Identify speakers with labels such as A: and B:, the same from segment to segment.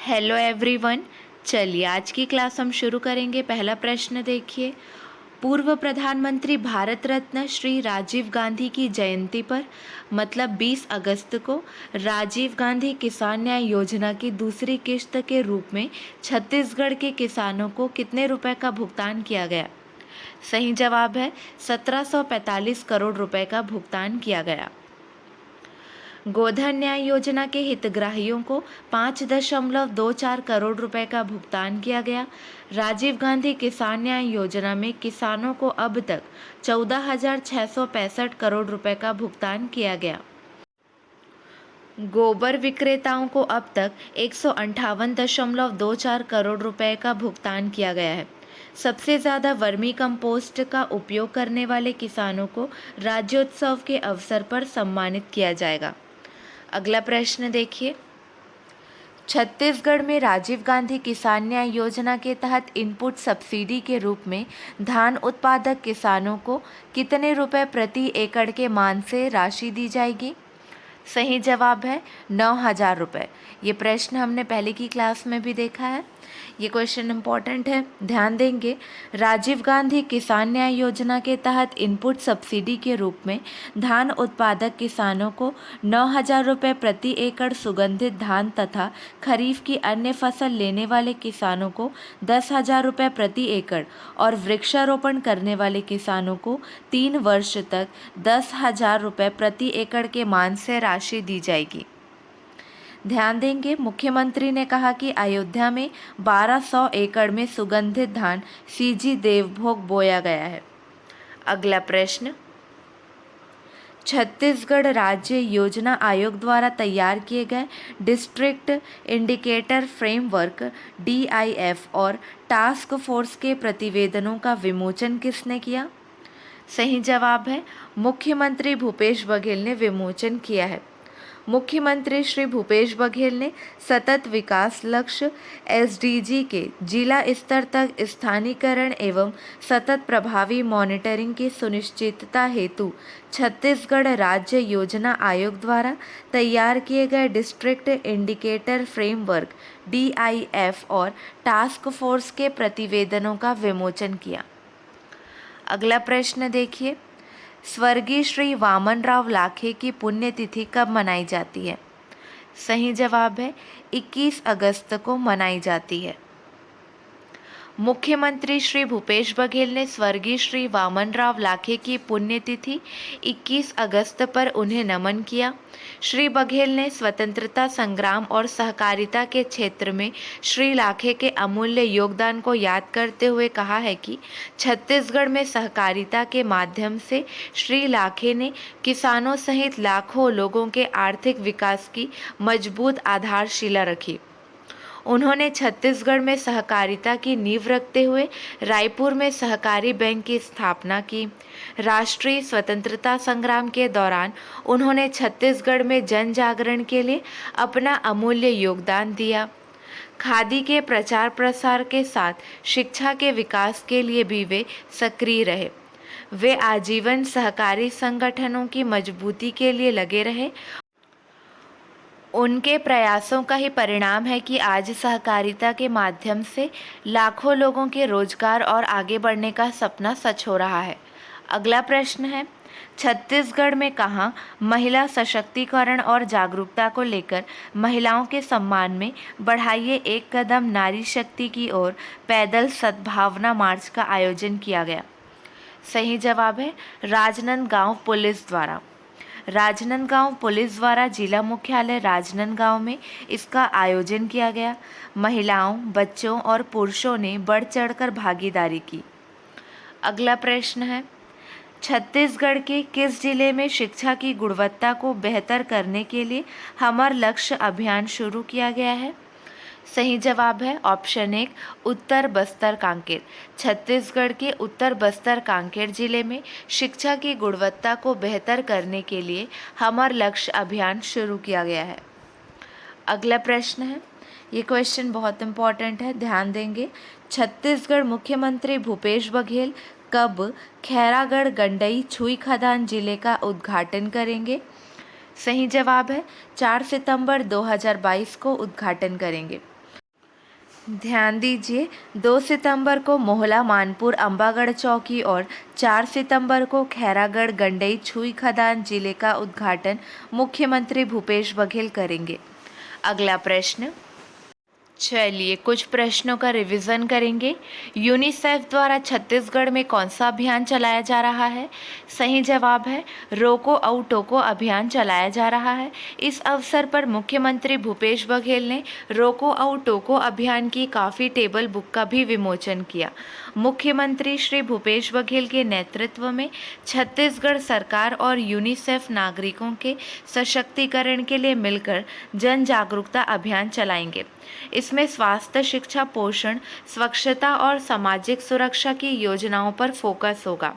A: Hello everyone. चलिए आज की क्लास हम शुरू करेंगे। पहला प्रश्न देखिए। पूर्व प्रधानमंत्री भारत रत्न श्री राजीव गांधी की जयंती पर मतलब 20 अगस्त को राजीव गांधी किसान न्याय योजना की दूसरी किश्त के रूप में छत्तीसगढ़ के किसानों को कितने रुपए का भुगतान किया गया? सही जवाब है 1745 करोड़ रुपए का भुगतान किया गया। गोधन न्याय योजना के हितग्राहियों को 5.24 करोड़ रुपए का भुगतान किया गया। राजीव गांधी किसान न्याय योजना में किसानों को अब तक 14,665 करोड़ रुपए का भुगतान किया गया। गोबर विक्रेताओं को अब तक 158.24 करोड़ रुपए का भुगतान किया गया है। सबसे ज़्यादा वर्मी कंपोस्ट का उपयोग करने वाले किसानों को राज्योत्सव के अवसर पर सम्मानित किया जाएगा। अगला प्रश्न देखिए। छत्तीसगढ़ में राजीव गांधी किसान न्याय योजना के तहत इनपुट सब्सिडी के रूप में धान उत्पादक किसानों को कितने रुपए प्रति एकड़ के मान से राशि दी जाएगी? सही जवाब है 9,000 रुपये। ये प्रश्न हमने पहले की क्लास में भी देखा है। ये क्वेश्चन इम्पॉर्टेंट है, ध्यान देंगे। राजीव गांधी किसान न्याय योजना के तहत इनपुट सब्सिडी के रूप में धान उत्पादक किसानों को 9,000 रुपये प्रति एकड़, सुगंधित धान तथा खरीफ की अन्य फसल लेने वाले किसानों को 10,000 रुपये प्रति एकड़ और वृक्षारोपण करने वाले किसानों को 3 वर्ष तक 10,000 रुपये प्रति एकड़ के मान से राशि दी जाएगी। ध्यान देंगे, मुख्यमंत्री ने कहा कि अयोध्या में 1200 एकड़ में सुगंधित धान सीजी देवभोग बोया गया है। अगला प्रश्न। छत्तीसगढ़ राज्य योजना आयोग द्वारा तैयार किए गए डिस्ट्रिक्ट इंडिकेटर फ्रेमवर्क DIF और टास्क फोर्स के प्रतिवेदनों का विमोचन किसने किया? सही जवाब है मुख्यमंत्री भूपेश बघेल ने विमोचन किया है। मुख्यमंत्री श्री भूपेश बघेल ने सतत विकास लक्ष्य SDG के जिला स्तर तक स्थानीयकरण एवं सतत प्रभावी मॉनिटरिंग की सुनिश्चितता हेतु छत्तीसगढ़ राज्य योजना आयोग द्वारा तैयार किए गए डिस्ट्रिक्ट इंडिकेटर फ्रेमवर्क DIF और टास्क फोर्स के प्रतिवेदनों का विमोचन किया। अगला प्रश्न देखिए। स्वर्गीय श्री वामनराव लाखे की पुण्यतिथि कब मनाई जाती है? सही जवाब है 21 अगस्त को मनाई जाती है। मुख्यमंत्री श्री भूपेश बघेल ने स्वर्गीय श्री वामनराव लाखे की पुण्यतिथि 21 अगस्त पर उन्हें नमन किया। श्री बघेल ने स्वतंत्रता संग्राम और सहकारिता के क्षेत्र में श्री लाखे के अमूल्य योगदान को याद करते हुए कहा है कि छत्तीसगढ़ में सहकारिता के माध्यम से श्री लाखे ने किसानों सहित लाखों लोगों के आर्थिक विकास की मजबूत आधारशिला रखी। उन्होंने छत्तीसगढ़ में सहकारिता की नींव रखते हुए रायपुर में सहकारी बैंक की स्थापना की। राष्ट्रीय स्वतंत्रता संग्राम के दौरान उन्होंने छत्तीसगढ़ में जन जागरण के लिए अपना अमूल्य योगदान दिया। खादी के प्रचार प्रसार के साथ शिक्षा के विकास के लिए भी वे सक्रिय रहे। वे आजीवन सहकारी संगठनों की मजबूती के लिए लगे रहे। उनके प्रयासों का ही परिणाम है कि आज सहकारिता के माध्यम से लाखों लोगों के रोजगार और आगे बढ़ने का सपना सच हो रहा है। अगला प्रश्न है। छत्तीसगढ़ में कहाँ महिला सशक्तिकरण और जागरूकता को लेकर महिलाओं के सम्मान में बढ़ाइए एक कदम नारी शक्ति की ओर पैदल सद्भावना मार्च का आयोजन किया गया? सही जवाब है राजनांदगांव पुलिस द्वारा। राजनांदगांव पुलिस द्वारा जिला मुख्यालय राजनांदगांव में इसका आयोजन किया गया। महिलाओं, बच्चों और पुरुषों ने बढ़ चढ़कर भागीदारी की। अगला प्रश्न है। छत्तीसगढ़ के किस जिले में शिक्षा की गुणवत्ता को बेहतर करने के लिए हमर लक्ष्य अभियान शुरू किया गया है? सही जवाब है ऑप्शन 1 उत्तर बस्तर कांकेर। छत्तीसगढ़ के उत्तर बस्तर कांकेर जिले में शिक्षा की गुणवत्ता को बेहतर करने के लिए हमर लक्ष्य अभियान शुरू किया गया है। अगला प्रश्न है। ये क्वेश्चन बहुत इम्पॉर्टेंट है, ध्यान देंगे। छत्तीसगढ़ मुख्यमंत्री भूपेश बघेल कब खैरागढ़ गंडई छुई खदान जिले का उद्घाटन करेंगे? सही जवाब है 4 सितंबर 2022 को उद्घाटन करेंगे। ध्यान दीजिए, 2 सितंबर को मोहला मानपुर अंबागढ़ चौकी और 4 सितंबर को खैरागढ़ गंडई छुई खदान जिले का उद्घाटन मुख्यमंत्री भूपेश बघेल करेंगे। अगला प्रश्न, चलिए कुछ प्रश्नों का रिवीजन करेंगे। यूनिसेफ द्वारा छत्तीसगढ़ में कौन सा अभियान चलाया जा रहा है? सही जवाब है रोको औ टोको अभियान चलाया जा रहा है। इस अवसर पर मुख्यमंत्री भूपेश बघेल ने रोको औ टोको अभियान की काफ़ी टेबल बुक का भी विमोचन किया। मुख्यमंत्री श्री भूपेश बघेल के नेतृत्व में छत्तीसगढ़ सरकार और यूनिसेफ नागरिकों के सशक्तिकरण के लिए मिलकर जन जागरूकता अभियान चलाएंगे। इसमें स्वास्थ्य, शिक्षा, पोषण, स्वच्छता और सामाजिक सुरक्षा की योजनाओं पर फोकस होगा।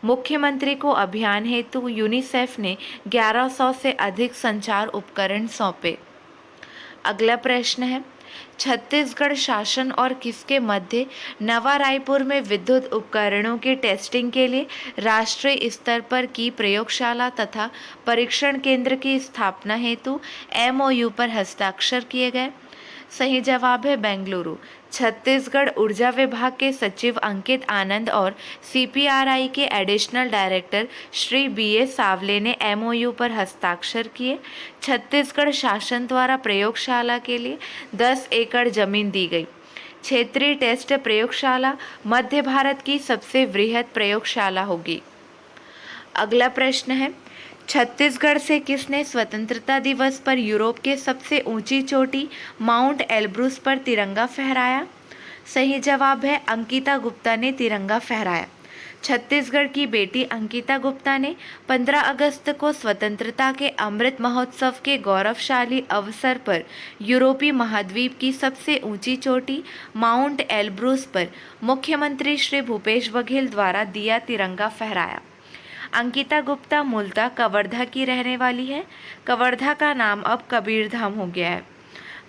A: मुख्यमंत्री को अभियान हेतु यूनिसेफ ने 1100 से अधिक संचार उपकरण सौंपे। अगला प्रश्न है, छत्तीसगढ़ शासन और किसके मध्य नवा रायपुर में विद्युत उपकरणों के टेस्टिंग के लिए राष्ट्रीय स्तर पर की प्रयोगशाला तथा परीक्षण केंद्र की स्थापना हेतु MOU पर हस्ताक्षर किए गए? सही जवाब है बेंगलुरु। छत्तीसगढ़ ऊर्जा विभाग के सचिव अंकित आनंद और CPRI के एडिशनल डायरेक्टर श्री BA सावले ने MOU पर हस्ताक्षर किए। छत्तीसगढ़ शासन द्वारा प्रयोगशाला के लिए 10 एकड़ जमीन दी गई। क्षेत्रीय टेस्ट प्रयोगशाला मध्य भारत की सबसे वृहद प्रयोगशाला होगी। अगला प्रश्न है, छत्तीसगढ़ से किसने स्वतंत्रता दिवस पर यूरोप के सबसे ऊंची चोटी माउंट एल्ब्रूस पर तिरंगा फहराया? सही जवाब है अंकिता गुप्ता ने तिरंगा फहराया। छत्तीसगढ़ की बेटी अंकिता गुप्ता ने 15 अगस्त को स्वतंत्रता के अमृत महोत्सव के गौरवशाली अवसर पर यूरोपीय महाद्वीप की सबसे ऊंची चोटी माउंट एल्ब्रूस पर मुख्यमंत्री श्री भूपेश बघेल द्वारा दिया तिरंगा फहराया। अंकिता गुप्ता मूलतः कवर्धा की रहने वाली है। कवर्धा का नाम अब कबीरधाम हो गया है।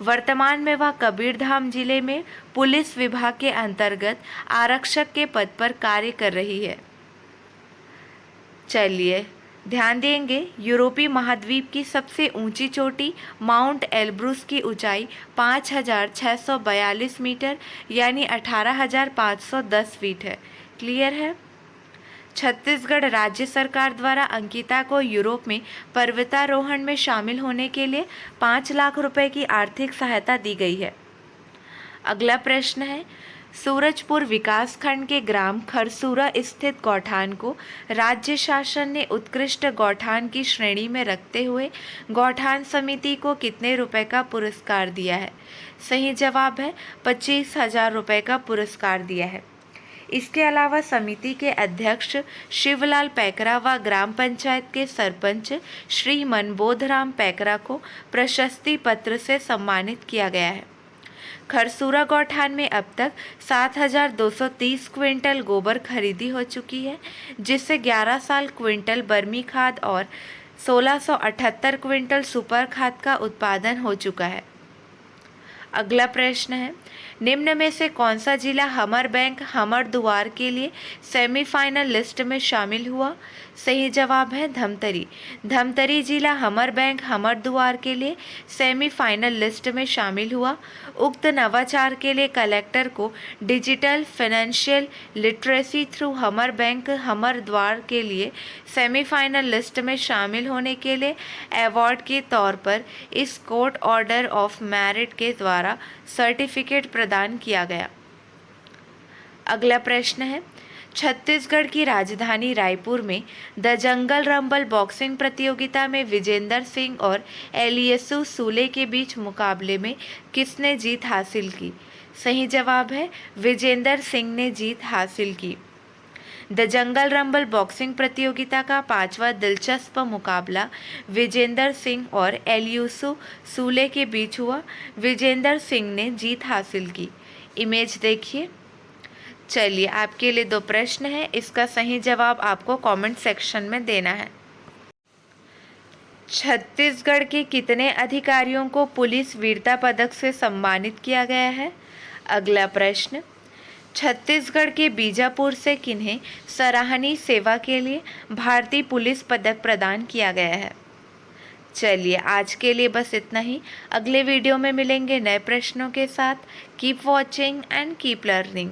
A: वर्तमान में वह कबीरधाम जिले में पुलिस विभाग के अंतर्गत आरक्षक के पद पर कार्य कर रही है। चलिए ध्यान देंगे, यूरोपीय महाद्वीप की सबसे ऊंची चोटी माउंट एल्ब्रूस की ऊंचाई 5642 मीटर यानी 18,510 फीट है। क्लियर है? छत्तीसगढ़ राज्य सरकार द्वारा अंकिता को यूरोप में पर्वतारोहण में शामिल होने के लिए 5 लाख रुपए की आर्थिक सहायता दी गई है। अगला प्रश्न है, सूरजपुर विकासखंड के ग्राम खरसूरा स्थित गौठान को राज्य शासन ने उत्कृष्ट गौठान की श्रेणी में रखते हुए गौठान समिति को कितने रुपए का पुरस्कार दिया है? सही जवाब है 25,000 रुपये का पुरस्कार दिया है। इसके अलावा समिति के अध्यक्ष शिवलाल पैकरा व ग्राम पंचायत के सरपंच श्री मनबोधराम पैकरा को प्रशस्ति पत्र से सम्मानित किया गया है। खरसूरा गौठान में अब तक 7,230 क्विंटल गोबर खरीदी हो चुकी है, जिससे 11 साल क्विंटल बर्मी खाद और 1678 क्विंटल सुपर खाद का उत्पादन हो चुका है। अगला प्रश्न है, निम्न में से कौन सा जिला हमर बैंक हमर दुआर के लिए सेमीफाइनल लिस्ट में शामिल हुआ? सही जवाब है धमतरी। धमतरी जिला हमर बैंक हमर दुआर के लिए सेमीफाइनल लिस्ट में शामिल हुआ। उक्त नवाचार के लिए कलेक्टर को डिजिटल फाइनेंशियल लिटरेसी थ्रू हमर बैंक हमर द्वार के लिए सेमीफाइनल लिस्ट में शामिल होने के लिए अवार्ड के तौर पर इस कोर्ट ऑर्डर ऑफ मेरिट के द्वारा सर्टिफिकेट प्रदान किया गया। अगला प्रश्न है, छत्तीसगढ़ की राजधानी रायपुर में द जंगल रंबल बॉक्सिंग प्रतियोगिता में विजेंदर सिंह और एलियसु सूले के बीच मुकाबले में किसने जीत हासिल की? सही जवाब है विजेंदर सिंह ने जीत हासिल की। द जंगल रंबल बॉक्सिंग प्रतियोगिता का 5वां दिलचस्प मुकाबला विजेंदर सिंह और एलियसु सूले के बीच हुआ। विजेंदर सिंह ने जीत हासिल की। इमेज देखिए। चलिए आपके लिए 2 प्रश्न हैं, इसका सही जवाब आपको कमेंट सेक्शन में देना है। छत्तीसगढ़ के कितने अधिकारियों को पुलिस वीरता पदक से सम्मानित किया गया है? अगला प्रश्न, छत्तीसगढ़ के बीजापुर से किन्हें सराहनीय सेवा के लिए भारतीय पुलिस पदक प्रदान किया गया है? चलिए आज के लिए बस इतना ही। अगले वीडियो में मिलेंगे नए प्रश्नों के साथ। Keep watching and keep learning.